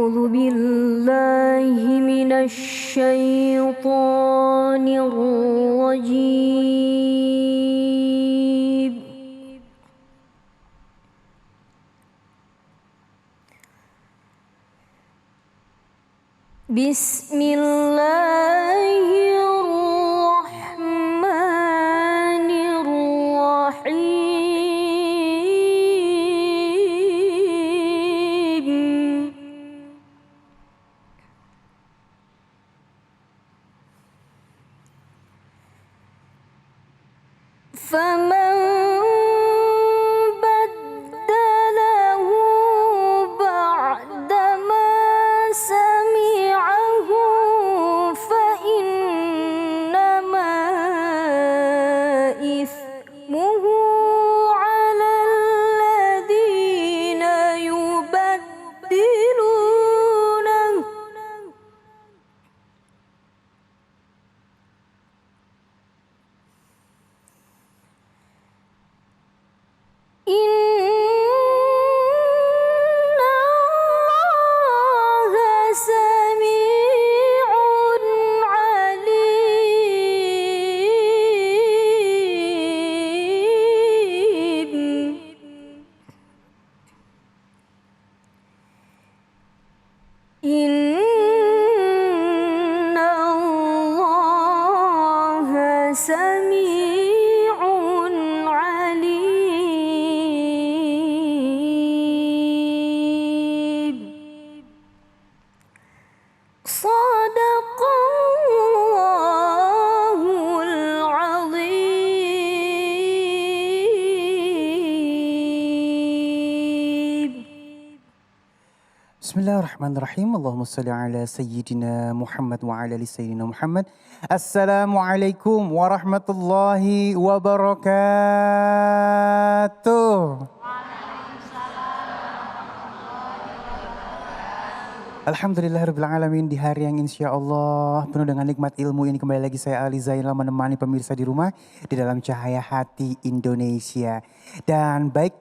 أعوذ بالله من الشيطان الرجيم بسم الله الرحمن الرحيم فمن بدله بعدما سمعه فإنما إثمه على الذين يبدلونه إن الله سميع عليم إن الله سميع عليم صدق الله العظيم. Bismillahirrahmanirrahim. Allahumma salli ala sayyidina Muhammad wa ala ali sayyidina Muhammad. Assalamualaikum warahmatullahi wabarakatuh. Alhamdulillahirrabbilalamin, di hari yang insya Allah penuh dengan nikmat ilmu ini kembali lagi saya Ali Zainal menemani pemirsa di rumah di dalam cahaya hati Indonesia. Dan baik,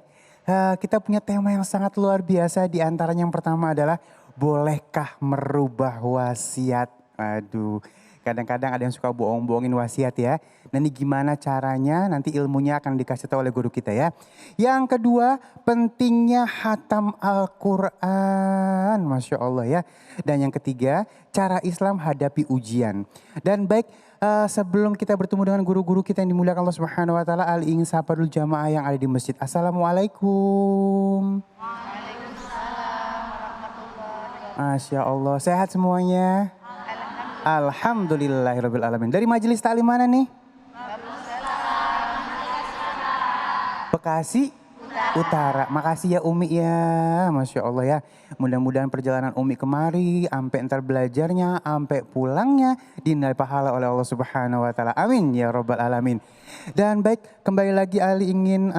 kita punya tema yang sangat luar biasa. Di antaranya yang pertama adalah bolehkah merubah wasiat? Aduh, kadang-kadang ada yang suka bohong-bohongin wasiat ya. Nah ini gimana caranya, nanti ilmunya akan dikasih tahu oleh guru kita ya. Yang kedua, pentingnya khatam Al-Quran, Masya Allah ya. Dan yang ketiga, cara Islam hadapi ujian. Dan baik, sebelum kita bertemu dengan guru-guru kita yang dimuliakan Allah Subhanahu wa taala, Ali ingin sapa dulu jamaah yang ada di masjid. Assalamualaikum. Masya Allah, sehat semuanya? Alhamdulillahirrabbilalamin. Dari majelis taklim mana nih? Bekasi Utara. Makasih ya Umi ya, Masya Allah ya. Mudah-mudahan perjalanan Umi kemari, sampai ntar belajarnya, sampai pulangnya dinilai pahala oleh Allah Subhanahu wa taala. Amin ya rabbal alamin. Dan baik, kembali lagi Ali ingin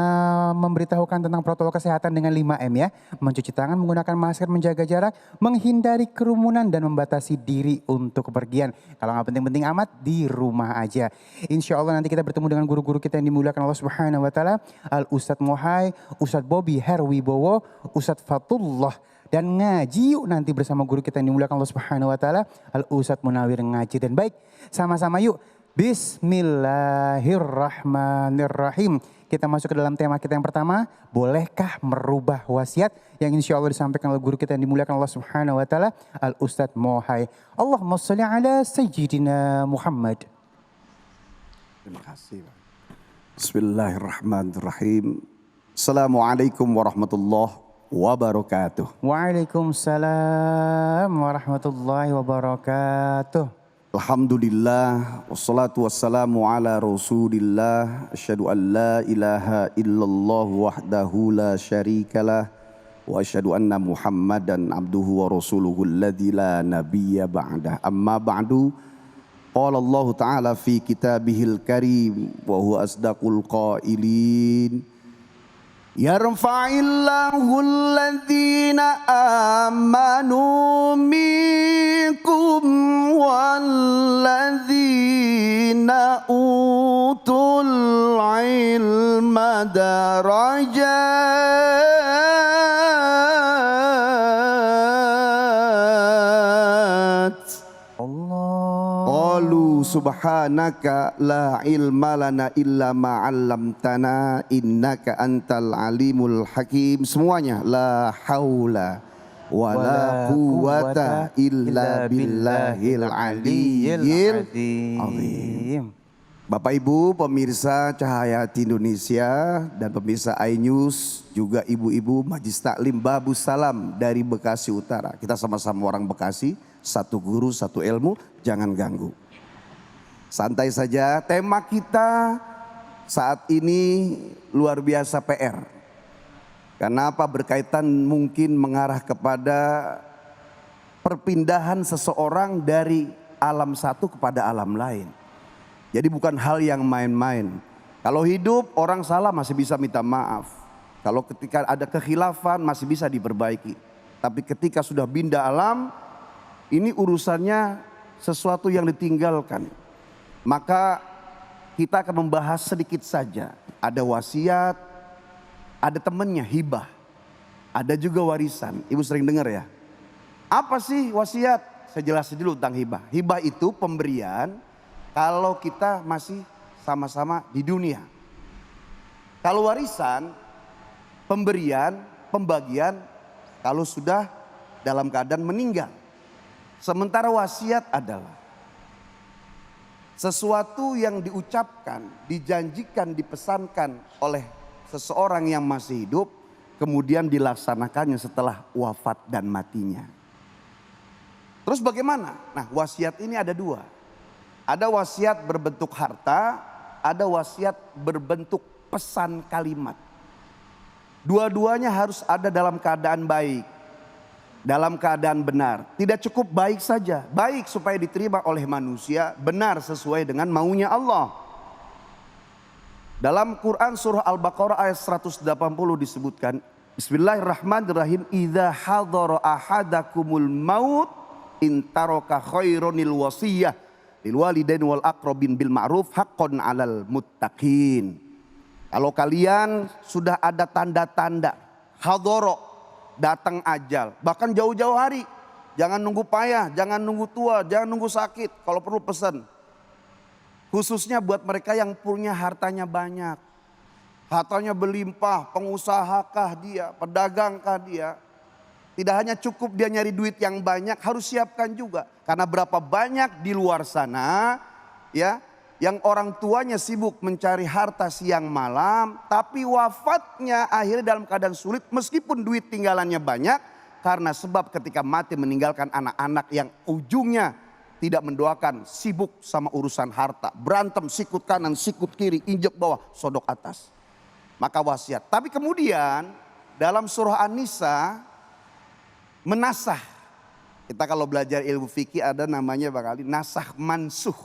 memberitahukan tentang protokol kesehatan dengan 5M ya. Mencuci tangan, menggunakan masker, menjaga jarak, menghindari kerumunan dan membatasi diri untuk kepergian. Kalau nggak penting-penting amat, di rumah aja. Insya Allah nanti kita bertemu dengan guru-guru kita yang dimuliakan Allah Subhanahu wa taala. Al Ustadz Mohai, Ustadz Bobby Herwibowo, Ustadz Fatullah. Dan ngaji yuk nanti bersama guru kita yang dimuliakan Allah Subhanahu wa taala, Al Ustadz Munawir ngaji. Dan baik, sama-sama yuk. Bismillahirrahmanirrahim. Kita masuk ke dalam tema kita yang pertama, bolehkah merubah wasiat? Yang insya Allah disampaikan oleh guru kita yang dimuliakan Allah Subhanahu wa taala, Al Ustadz Mohai. Allahumma sholli ala sayyidina Muhammad. Terima kasih. Bismillahirrahmanirrahim. Assalamualaikum warahmatullahi wabarakatuh. Waalaikumsalam warahmatullahi wabarakatuh. Alhamdulillah, wassalatu wassalamu ala rasulillah, asyhadu an la ilaha illallah wahdahu la syarikalah, wa asyhadu anna muhammadan abduhu wa rasuluhu alladzi la nabiyya ba'dah. Amma ba'du, qala Allah ta'ala fi kitabihil karim wa huwa asdaqul qailin. Yarfa'illahu alladhina amanu minkum walladzina utul ilma darajat. subhanaka la ilma lana illa ma 'allamtana innaka antal alimul hakim. Semuanya la haula wala quwata illa billahil aliyyil azim. Bapak Ibu pemirsa Cahaya Hati Indonesia dan pemirsa iNews, juga ibu-ibu Majelis Taklim Babus Salam dari Bekasi Utara. Kita sama-sama orang Bekasi, satu guru, satu ilmu, jangan ganggu. Santai saja, tema kita saat ini luar biasa PR. Kenapa? Berkaitan mungkin mengarah kepada perpindahan seseorang dari alam satu kepada alam lain. Jadi bukan hal yang main-main. Kalau hidup orang salah masih bisa minta maaf. Kalau ketika ada kekhilafan masih bisa diperbaiki. Tapi ketika sudah pindah alam, ini urusannya sesuatu yang ditinggalkan. Maka kita akan membahas sedikit saja. Ada wasiat, ada temannya hibah. Ada juga warisan. Ibu sering dengar ya. Apa sih wasiat? Saya jelasin dulu tentang hibah. Hibah itu pemberian kalau kita masih sama-sama di dunia. Kalau warisan, pemberian, pembagian kalau sudah dalam keadaan meninggal. Sementara wasiat adalah sesuatu yang diucapkan, dijanjikan, dipesankan oleh seseorang yang masih hidup, kemudian dilaksanakannya setelah wafat dan matinya. Terus bagaimana? Nah, wasiat ini ada dua. Ada wasiat berbentuk harta, ada wasiat berbentuk pesan kalimat. Dua-duanya harus ada dalam keadaan baik, dalam keadaan benar. Tidak cukup baik saja, baik supaya diterima oleh manusia, benar sesuai dengan maunya Allah. Dalam Quran surah Al-Baqarah ayat 180 disebutkan, Bismillahirrahmanirrahim, idza hadara ahadakumul maut in taraka khaironil wasiyah lil walidain wal aqrabin bil ma'ruf haqqan 'alal muttaqin. Kalau kalian sudah ada tanda-tanda hadara, datang ajal, bahkan jauh-jauh hari, jangan nunggu payah, jangan nunggu tua, jangan nunggu sakit, kalau perlu pesan. Khususnya buat mereka yang punya hartanya banyak, hartanya berlimpah, pengusahakah dia, pedagangkah dia. Tidak hanya cukup dia nyari duit yang banyak, harus siapkan juga. Karena berapa banyak di luar sana ya yang orang tuanya sibuk mencari harta siang malam, tapi wafatnya akhirnya dalam keadaan sulit meskipun duit tinggalannya banyak, karena sebab ketika mati meninggalkan anak-anak yang ujungnya tidak mendoakan, sibuk sama urusan harta, berantem sikut kanan, sikut kiri, injek bawah, sodok atas. Maka wasiat. Tapi kemudian dalam surah An-Nisa menasah. Kita kalau belajar ilmu fikih ada namanya barangkali nasah mansuh.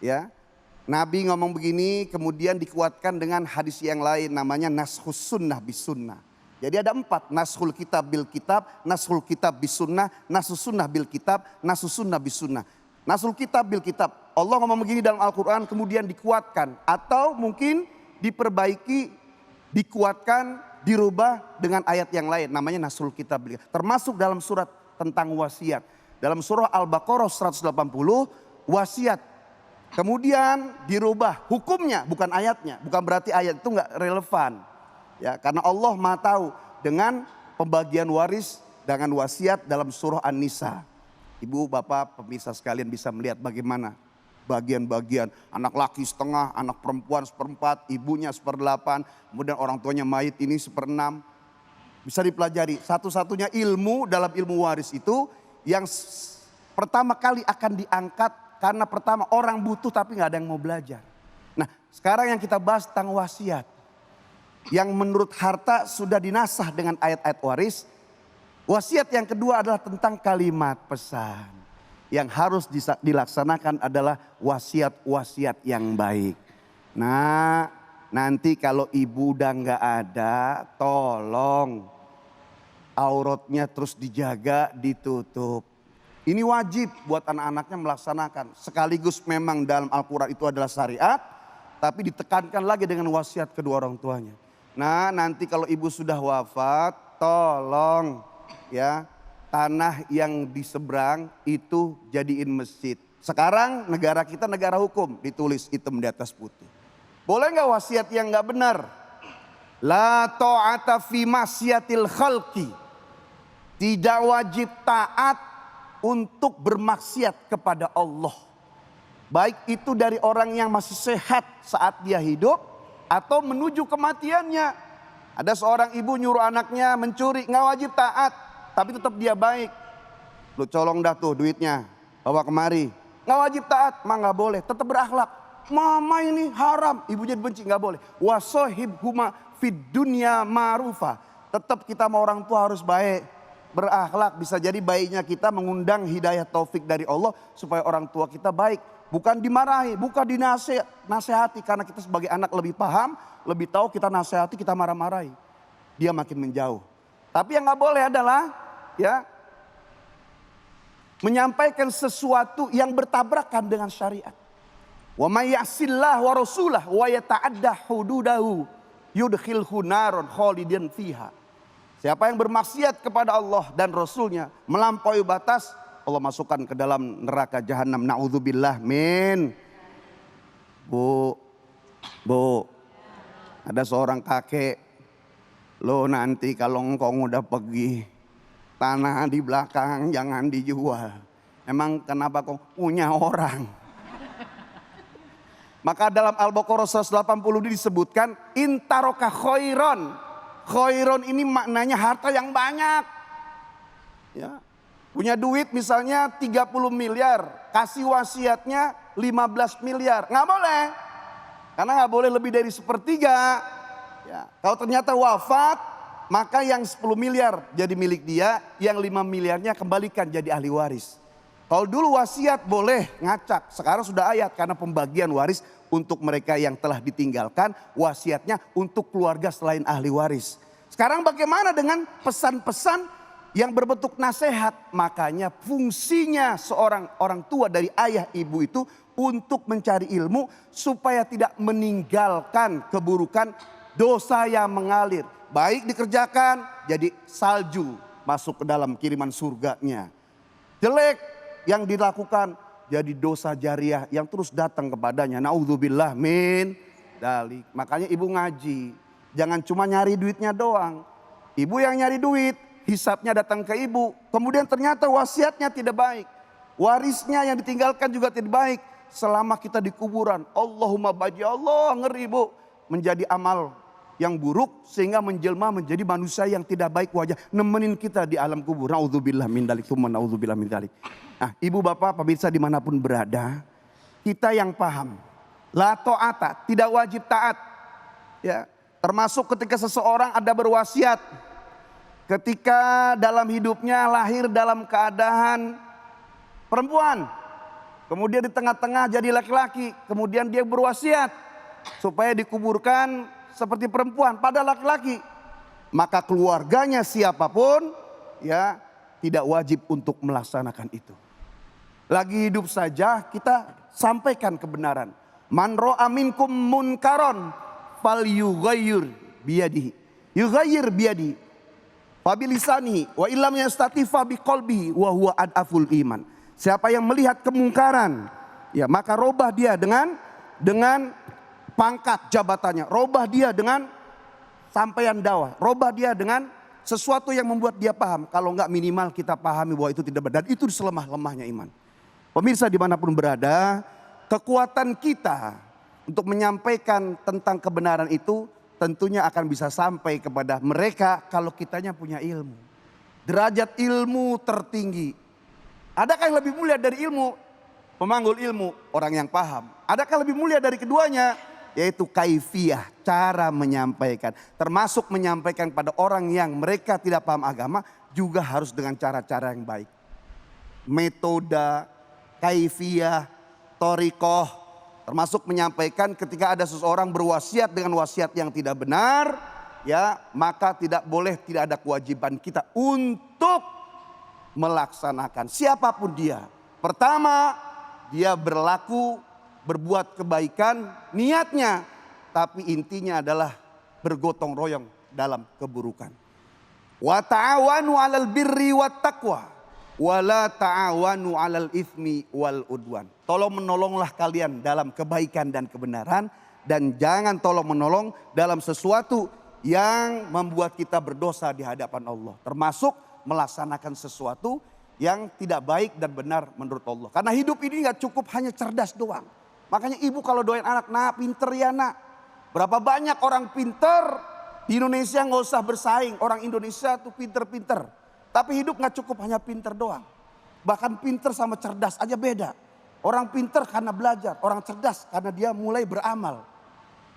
Ya. Nabi ngomong begini kemudian dikuatkan dengan hadis yang lain namanya nashus sunnah bis sunnah. Jadi ada 4, nashul kitab bil kitab, nashul kitab bis sunnah, nashus sunnah bil kitab, nashus sunnah bis sunnah. Nashul kitab bil kitab. Allah ngomong begini dalam Al-Quran kemudian dikuatkan atau mungkin diperbaiki, dikuatkan, dirubah dengan ayat yang lain namanya nasul kitab. Termasuk dalam surat tentang wasiat. Dalam surah Al-Baqarah 180 wasiat. Kemudian dirubah hukumnya bukan ayatnya. Bukan berarti ayat itu nggak relevan. Ya, karena Allah Maha tahu dengan pembagian waris dengan wasiat dalam surah An-Nisa. Ibu bapak pemirsa sekalian bisa melihat bagaimana bagian-bagian, anak laki setengah, anak perempuan seperempat, ibunya seperdelapan, kemudian orang tuanya mayit ini seperenam. Bisa dipelajari, satu-satunya ilmu dalam ilmu waris itu yang pertama kali akan diangkat karena pertama orang butuh tapi gak ada yang mau belajar. Nah sekarang yang kita bahas tentang wasiat. Yang menurut harta sudah dinasah dengan ayat-ayat waris. Wasiat yang kedua adalah tentang kalimat pesan. Yang harus dilaksanakan adalah wasiat-wasiat yang baik. Nah nanti kalau ibu udah gak ada, tolong auratnya terus dijaga, ditutup. Ini wajib buat anak-anaknya melaksanakan. Sekaligus memang dalam Al-Quran itu adalah syariat, tapi ditekankan lagi dengan wasiat kedua orang tuanya. Nah nanti kalau ibu sudah wafat, tolong ya, tanah yang di seberang itu jadiin masjid. Sekarang negara kita negara hukum, ditulis hitam di atas putih. Boleh nggak wasiat yang nggak benar? La ta'ata fi masyatil khalqi. Tidak wajib taat untuk bermaksiat kepada Allah. Baik itu dari orang yang masih sehat saat dia hidup atau menuju kematiannya. Ada seorang ibu nyuruh anaknya mencuri, nggak wajib taat, tapi tetap dia baik. Lu colong dah tuh duitnya, bawa kemari. Nggak wajib taat, mah nggak boleh, tetap berakhlak. Mama ini haram, ibunya dibenci, nggak boleh. Wasohib huma fid dunya ma'rufa. Tetap kita sama orang tua harus baik, berakhlak. Bisa jadi baiknya kita mengundang hidayah taufik dari Allah supaya orang tua kita baik. Bukan dimarahi, bukan dinasehati. Karena kita sebagai anak lebih paham, lebih tahu, kita nasihati, kita marah-marahi. Dia makin menjauh. Tapi yang nggak boleh adalah ya menyampaikan sesuatu yang bertabrakan dengan syariat. Wa may ya'sillah wa rasulah wa yata'adda hududahu yudkhilhu naron khalidan fiha. Siapa yang bermaksiat kepada Allah dan Rasulnya, melampaui batas, Allah masukkan ke dalam neraka jahanam. Na'udzubillah min. Bu, ada seorang kakek. Lo nanti kalau engkau udah pergi, tanah di belakang jangan dijual. Emang kenapa kau punya orang? Maka dalam Al-Baqarah 180 disebutkan intaroka khairon. Khairon ini maknanya harta yang banyak. Ya. Punya duit misalnya 30 miliar. Kasih wasiatnya 15 miliar. Nggak boleh. Karena nggak boleh lebih dari sepertiga. Ya. Kalau ternyata wafat, maka yang 10 miliar jadi milik dia. Yang 5 miliarnya kembalikan jadi ahli waris. Kalau dulu wasiat boleh ngacak, sekarang sudah ayat karena pembagian waris untuk mereka yang telah ditinggalkan, wasiatnya untuk keluarga selain ahli waris. Sekarang bagaimana dengan pesan-pesan yang berbentuk nasihat? Makanya fungsinya seorang orang tua dari ayah ibu itu untuk mencari ilmu supaya tidak meninggalkan keburukan, dosa yang mengalir. Baik dikerjakan jadi salju masuk ke dalam kiriman surganya. Jelek yang dilakukan jadi dosa jariah yang terus datang kepadanya. Na'udzubillah min dalik. Makanya ibu ngaji. Jangan cuma nyari duitnya doang. Ibu yang nyari duit, hisapnya datang ke ibu. Kemudian ternyata wasiatnya tidak baik. Warisnya yang ditinggalkan juga tidak baik. Selama kita di kuburan, Allahumma baji Allah, ngeri bu. Menjadi amal yang buruk sehingga menjelma menjadi manusia yang tidak baik wajah. Nemenin kita di alam kubur. Na'udzubillah min dalik. Na'udzubillah min dalik. Nah, ibu bapak pemirsa dimanapun berada, kita yang paham, la ta'ata, tidak wajib taat. Ya, termasuk ketika seseorang ada berwasiat, ketika dalam hidupnya lahir dalam keadaan perempuan, kemudian di tengah-tengah jadi laki-laki, kemudian dia berwasiat supaya dikuburkan seperti perempuan pada laki-laki, maka keluarganya siapapun ya tidak wajib untuk melaksanakan itu. Lagi hidup saja kita sampaikan kebenaran. Man ra'a minkum munkaron fal yughayyir biyadihi. Yughayyir biyadihi. Fa bilisanihi wa illam yastati fa biqalbihi wa huwa adaful iman. Siapa yang melihat kemungkaran, ya maka robah dia dengan pangkat jabatannya, robah dia dengan sampaian dakwah, robah dia dengan sesuatu yang membuat dia paham. Kalau enggak minimal kita pahami bahwa itu tidak benar. Dan itu selemah-lemahnya iman. Pemirsa dimanapun berada, kekuatan kita untuk menyampaikan tentang kebenaran itu tentunya akan bisa sampai kepada mereka kalau kitanya punya ilmu. Derajat ilmu tertinggi. Adakah yang lebih mulia dari ilmu? Pemanggul ilmu, orang yang paham. Adakah lebih mulia dari keduanya? Yaitu kaifiyah, cara menyampaikan. Termasuk menyampaikan pada orang yang mereka tidak paham agama juga harus dengan cara-cara yang baik. Metode, kaifiyah, thoriqoh, termasuk menyampaikan ketika ada seseorang berwasiat dengan wasiat yang tidak benar, ya maka tidak boleh, tidak ada kewajiban kita untuk melaksanakan siapapun dia. Pertama, dia berbuat kebaikan niatnya, tapi intinya adalah bergotong royong dalam keburukan. Wa ta'awanu 'alal birri wat taqwa. Wala ta'awanu 'alal itsmi wal udwan. Tolong menolonglah kalian dalam kebaikan dan kebenaran, dan jangan tolong menolong dalam sesuatu yang membuat kita berdosa di hadapan Allah. Termasuk melaksanakan sesuatu yang tidak baik dan benar menurut Allah. Karena hidup ini gak cukup hanya cerdas doang. Makanya ibu kalau doain anak, nak pinter ya nak. Berapa banyak orang pinter di Indonesia, gak usah bersaing. Orang Indonesia tuh pinter-pinter. Tapi hidup gak cukup hanya pinter doang. Bahkan pinter sama cerdas aja beda. Orang pinter karena belajar, orang cerdas karena dia mulai beramal.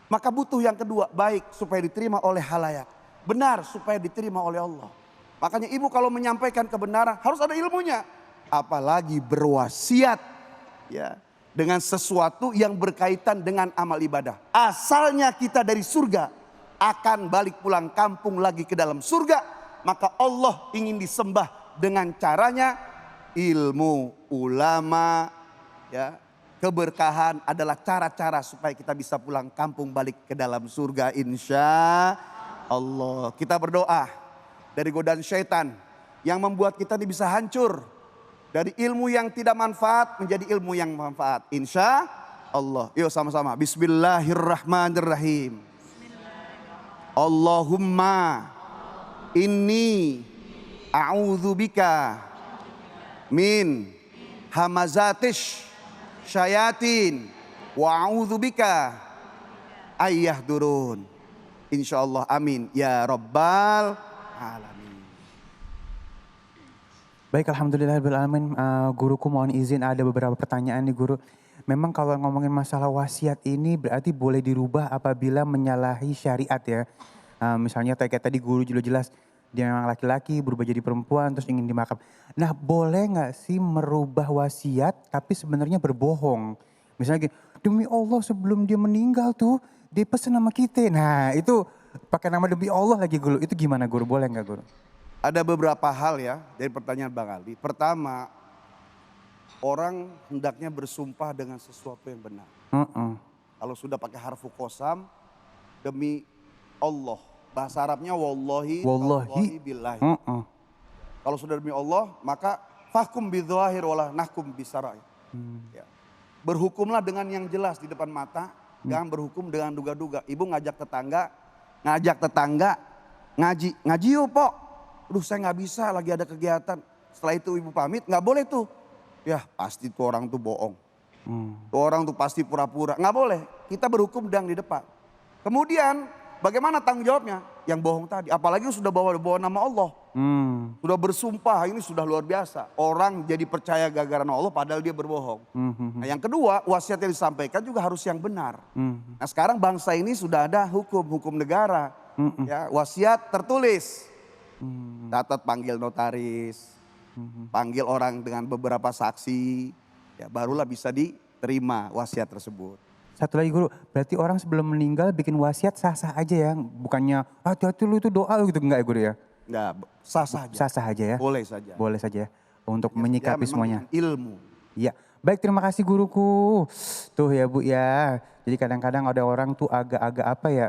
Maka butuh yang kedua, baik supaya diterima oleh halayak, benar supaya diterima oleh Allah. Makanya ibu kalau menyampaikan kebenaran harus ada ilmunya. Apalagi berwasiat ya dengan sesuatu yang berkaitan dengan amal ibadah. Asalnya kita dari surga, akan balik pulang kampung lagi ke dalam surga. Maka Allah ingin disembah dengan caranya ilmu, ulama, ya, keberkahan adalah cara-cara supaya kita bisa pulang kampung balik ke dalam surga insya Allah. Kita berdoa dari godaan syaitan yang membuat kita ini bisa hancur. Dari ilmu yang tidak manfaat menjadi ilmu yang manfaat insya Allah. Yuk sama-sama. Bismillahirrahmanirrahim. Allahumma inni a'udzubika min hamazatish syayatin wa a'udzubika ayyahdurun. Insyaallah amin ya rabbal alamin. Baik, alhamdulillahirabbil alamin. Guruku mohon izin ada beberapa pertanyaan nih guru. Memang kalau ngomongin masalah wasiat ini berarti boleh dirubah apabila menyalahi syariat ya. Misalnya kayak tadi guru juga jelas dia memang laki-laki berubah jadi perempuan terus ingin dimakam. Nah boleh gak sih merubah wasiat tapi sebenarnya berbohong. Misalnya gini, demi Allah sebelum dia meninggal tuh dia pesen nama kita. Nah itu pakai nama demi Allah lagi guru. Itu gimana guru, boleh gak guru? Ada beberapa hal ya dari pertanyaan Bang Ali. Pertama, orang hendaknya bersumpah dengan sesuatu yang benar. Kalau sudah pakai harfu qasam, demi Allah. Bahasa Arabnya wallahi billahi. Kalau sudah demi Allah, maka fahkum bidzahir wala nahkum bisara'ih. Ya. Berhukumlah dengan yang jelas di depan mata, jangan berhukum dengan duga-duga. Ibu ngajak tetangga ngaji yuk pok. Aduh saya nggak bisa, lagi ada kegiatan. Setelah itu ibu pamit, nggak boleh tuh. Ya pasti tuh orang tuh bohong. Tuh orang tuh pasti pura-pura. Nggak boleh, kita berhukum dengan di depan. Kemudian bagaimana tanggung jawabnya? Yang bohong tadi, apalagi sudah bawa nama Allah. Sudah bersumpah, ini sudah luar biasa. Orang jadi percaya gara-gara nama Allah padahal dia berbohong. Nah yang kedua, wasiat yang disampaikan juga harus yang benar. Nah sekarang bangsa ini sudah ada hukum negara. Ya, wasiat tertulis. Catat, panggil notaris, panggil orang dengan beberapa saksi. Ya barulah bisa diterima wasiat tersebut. Satu lagi guru, berarti orang sebelum meninggal bikin wasiat sah-sah aja ya? Bukannya hati-hati lu itu doa lu gitu, enggak ya guru ya? Enggak, sah saja. Sah-sah aja ya? Boleh saja. Boleh saja untuk menyikapi semuanya. Ilmu. Iya, baik terima kasih guruku. Tuh ya Bu ya, jadi kadang-kadang ada orang tuh agak-agak apa ya,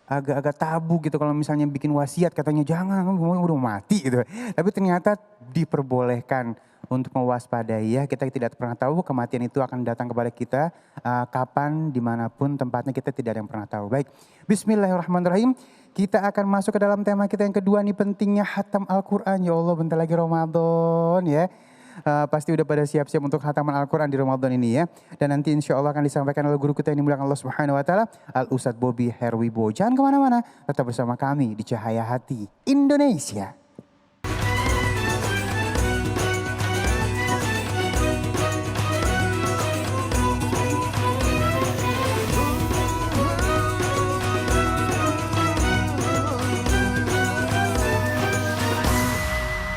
agak-agak tabu gitu kalau misalnya bikin wasiat katanya jangan, udah mati gitu. Tapi ternyata diperbolehkan untuk mewaspadai ya, kita tidak pernah tahu kematian itu akan datang kepada kita kapan, dimanapun tempatnya kita tidak ada yang pernah tahu. Baik, bismillahirrahmanirrahim. Kita akan masuk ke dalam tema kita yang kedua nih, pentingnya khatam Al-Quran. Ya Allah bentar lagi Ramadan ya. Pasti udah pada siap-siap untuk khataman Al-Quran di Ramadan ini ya. Dan nanti insya Allah akan disampaikan oleh guru kita yang dimuliakan Allah Subhanahu Wa Taala, Al Ustadz Bobby Herwibowo. Jangan kemana-mana, tetap bersama kami di Cahaya Hati Indonesia.